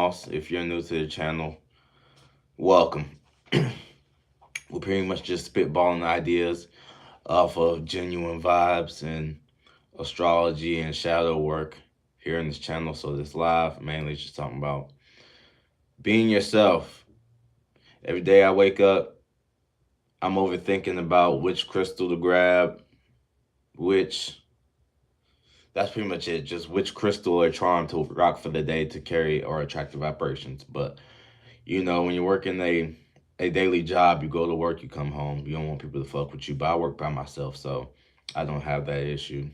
If you're new to the channel, welcome. We're pretty much just spitballing ideas off of genuine vibes and astrology and shadow work here in this channel. So this live mainly just talking about being yourself. Every day I wake up, I'm overthinking about which crystal to grab, which that's pretty much it. Just which crystal or charm to rock for the day to carry or attract the vibrations. But when you're working a daily job, you go to work, you come home. You don't want people to fuck with you. But I work by myself, so I don't have that issue.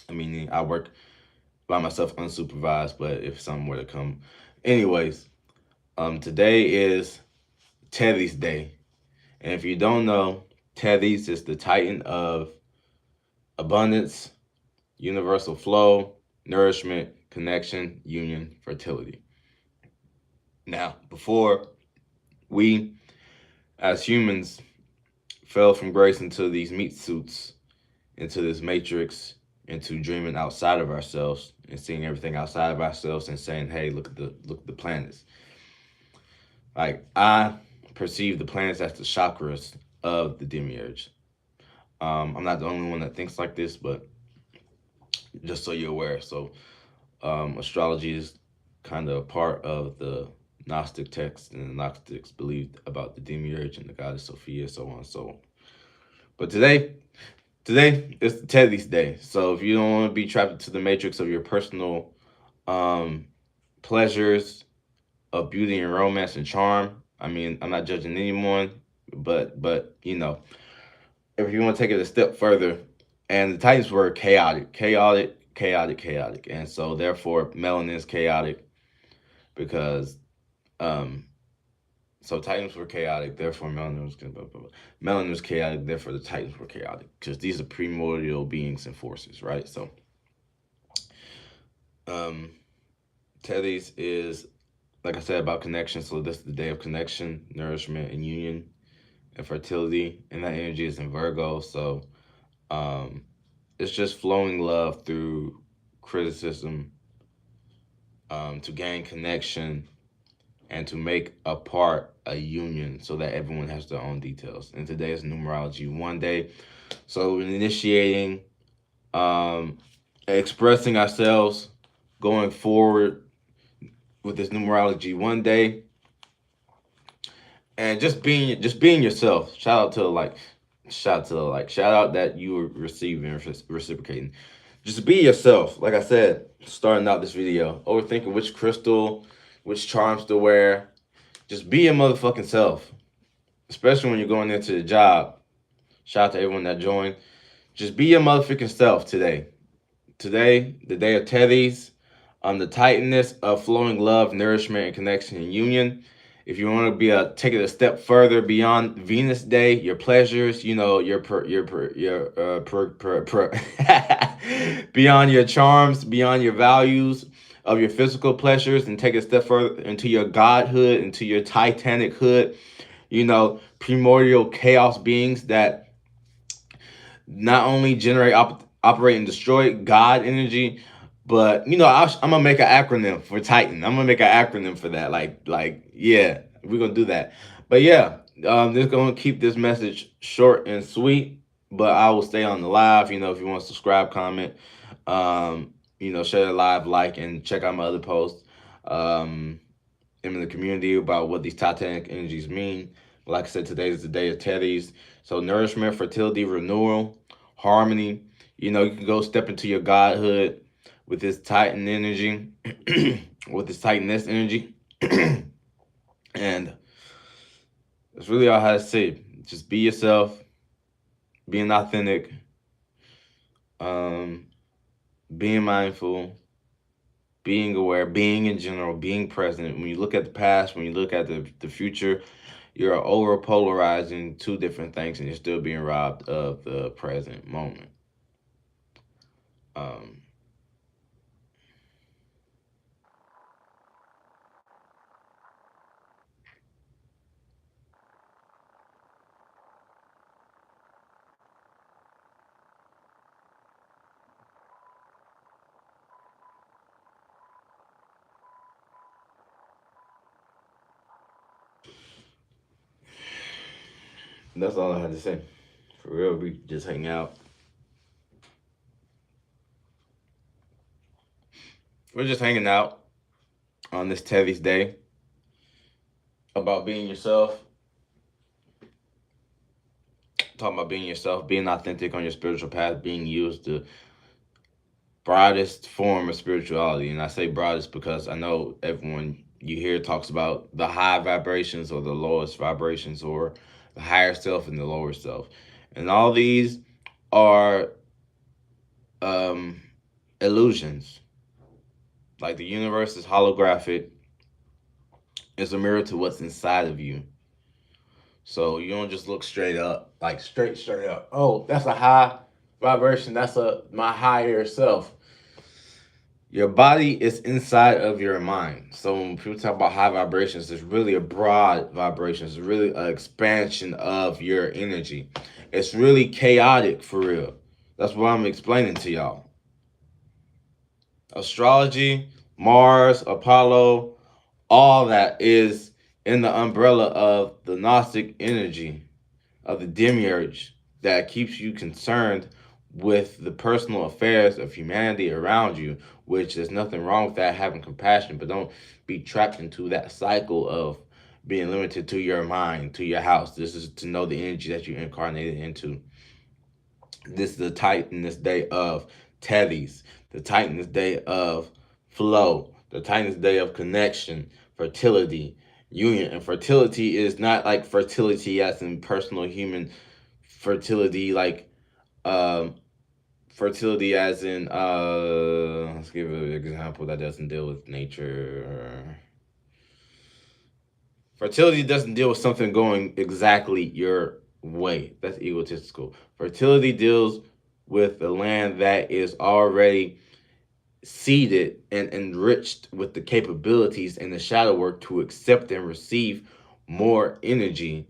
I mean, I work by myself unsupervised, but if something were to come. Anyways, today is Teddy's Day. And if you don't know, Tethys is the titan of abundance, universal flow, nourishment, connection, union, fertility. Now, before we as humans fell from grace into these meat suits, into this matrix, into dreaming outside of ourselves and seeing everything outside of ourselves and saying, "Hey, look at the planets." Like I perceive the planets as the chakras of the demiurge. I'm not the only one that thinks like this, but just so you're aware. So astrology is kind of a part of the Gnostic text, and the Gnostics believed about the demiurge and the goddess Sophia, so on and so on. But today is the Teddy's day. So if you don't want to be trapped into the matrix of your personal um, pleasures of beauty and romance and charm, I mean, I'm not judging anyone, but if you want to take it a step further, and the Titans were chaotic, and so therefore melanin is chaotic because um, so Titans were chaotic, therefore melanin was chaotic, therefore the Titans were chaotic because these are primordial beings and forces, right? So um, Teddy's is like I said about connection. So this is the day of connection, nourishment, and union, and fertility, and that energy is in Virgo. So um, it's just flowing love through criticism to gain connection and to make a part a union so that everyone has their own details. And today is numerology 1 day. So initiating, um, expressing ourselves, going forward with this numerology 1 day, and just being yourself. Shout out that you were receiving or reciprocating. Just be yourself. Like I said, starting out this video, overthinking which crystal, which charms to wear. Just be your motherfucking self, especially when you're going into the job. Shout out to everyone that joined. Just be your motherfucking self today. Today, the day of Teddy's, the tightness of flowing love, nourishment, and connection and union. If you want to take it a step further beyond Venus Day, your pleasures, beyond your charms, beyond your values of your physical pleasures, and take it a step further into your godhood, into your titanic hood, primordial chaos beings that not only operate, and destroy God energy, but I'm gonna make an acronym for Titan. I'm gonna make an acronym for that. Yeah, we're gonna do that. But yeah, just gonna keep this message short and sweet. But I will stay on the live. If you want to subscribe, comment, share the live, like, and check out my other posts. In the community about what these Titanic energies mean. Like I said, today is the day of Teddy's. So nourishment, fertility, renewal, harmony. You can go step into your godhood with this Titan energy, with this Titaness energy. And that's really all I have to say. Just be yourself, being authentic, um, being mindful, being aware, being in general, being present. When you look at the past, when you look at the future, you're over polarizing two different things and you're still being robbed of the present moment. Um, That's all I had to say. For real, we just hang out. We're just hanging out on this Tevy's Day about being yourself, talking about being yourself, being authentic on your spiritual path, being used the broadest form of spirituality. And I say broadest because I know everyone you hear talks about the high vibrations or the lowest vibrations or the higher self and the lower self. And all these are um, illusions. Like the universe is holographic, it's a mirror to what's inside of you. So you don't just look straight up, like straight up. Oh, that's a high vibration. That's a my higher self. Your body is inside of your mind. So when people talk about high vibrations, it's really a broad vibration. It's really an expansion of your energy. It's really chaotic for real. That's what I'm explaining to y'all. Astrology, Mars, Apollo, all that is in the umbrella of the Gnostic energy of the demiurge that keeps you concerned with the personal affairs of humanity around you, which there's nothing wrong with that, having compassion, but don't be trapped into that cycle of being limited to your mind, to your house. This is to know the energy that you incarnated into. This is the Titanus day of Tethys, the Titanus day of flow, the Titanus day of connection, fertility, union. And fertility is not like fertility as in personal human fertility, like um, fertility as in, let's give an example that doesn't deal with nature. Fertility doesn't deal with something going exactly your way. That's egotistical. Fertility deals with the land that is already seeded and enriched with the capabilities and the shadow work to accept and receive more energy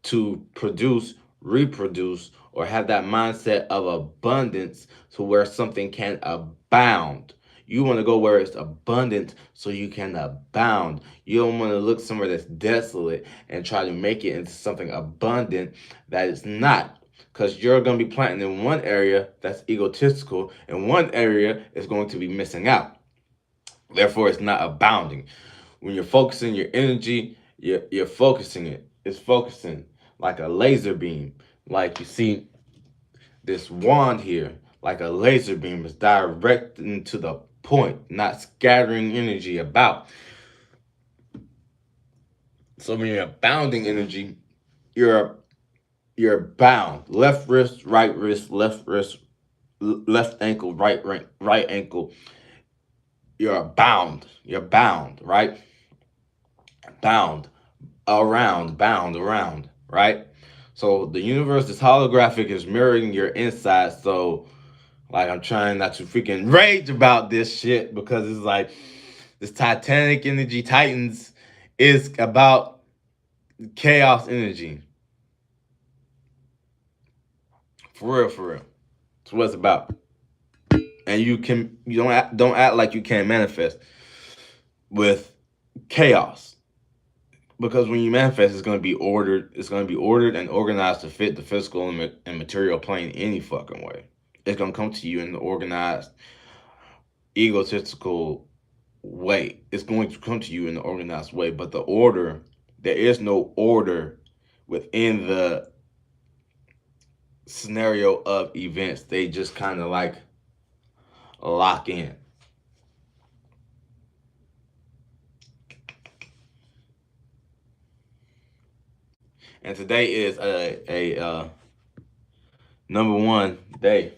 to produce, reproduce, or have that mindset of abundance to where something can abound. You want to go where it's abundant so you can abound. You don't want to look somewhere that's desolate and try to make it into something abundant that it's not. Because you're going to be planting in one area that's egotistical, and one area is going to be missing out. Therefore, it's not abounding. When you're focusing your energy, you're focusing it. It's focusing like a laser beam. Like you see this wand here, like a laser beam is directing to the point, not scattering energy about. So when you're abounding energy, you're you're bound. Left wrist, left wrist, left ankle, right ankle. You're bound. You're bound, right? Bound bound around, right? So the universe is holographic, is mirroring your inside. So like I'm trying not to freaking rage about this shit because it's like this Titanic energy, Titans is about chaos energy. For real, for real. That's what it's about. And you don't act like you can't manifest with chaos. Because when you manifest, it's going to be ordered. It's going to be ordered and organized to fit the physical and material plane any fucking way. It's going to come to you in the organized, egotistical way. It's going to come to you in the organized way. But the order, there is no order within the scenario of events. They just kind of like lock in. And today is a number one day.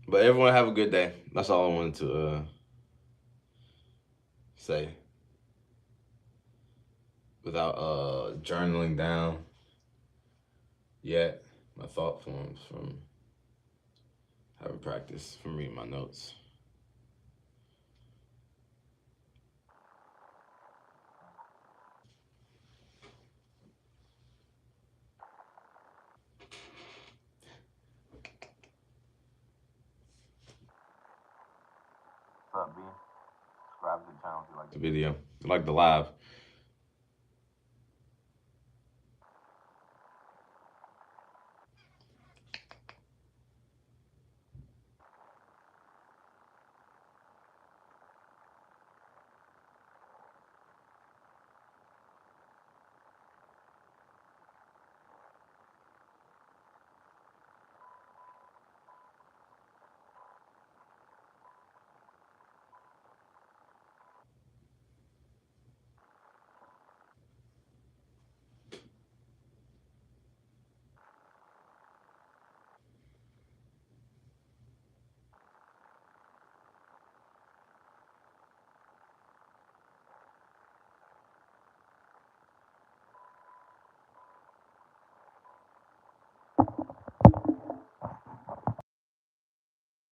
But everyone have a good day. That's all I wanted to say without journaling down. yet. My thought forms from having practice, from reading my notes. What's up, B? Subscribe to the channel if you like the video. If you like the live.